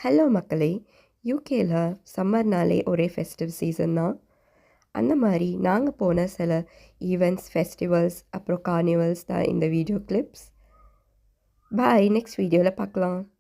Hello மக்களே! யூகேல சம்மர்னாலே ஒரே ஃபெஸ்டிவ் சீசன் தான். அந்த மாரி நாங்க போன சில ஈவெண்ட்ஸ், ஃபெஸ்டிவல்ஸ், அப்புறம் கார்னிவல்ஸ் தான் இந்த வீடியோ கிளிப்ஸ். பாய்! நெக்ஸ்ட் வீடியோல பார்க்கலாம்.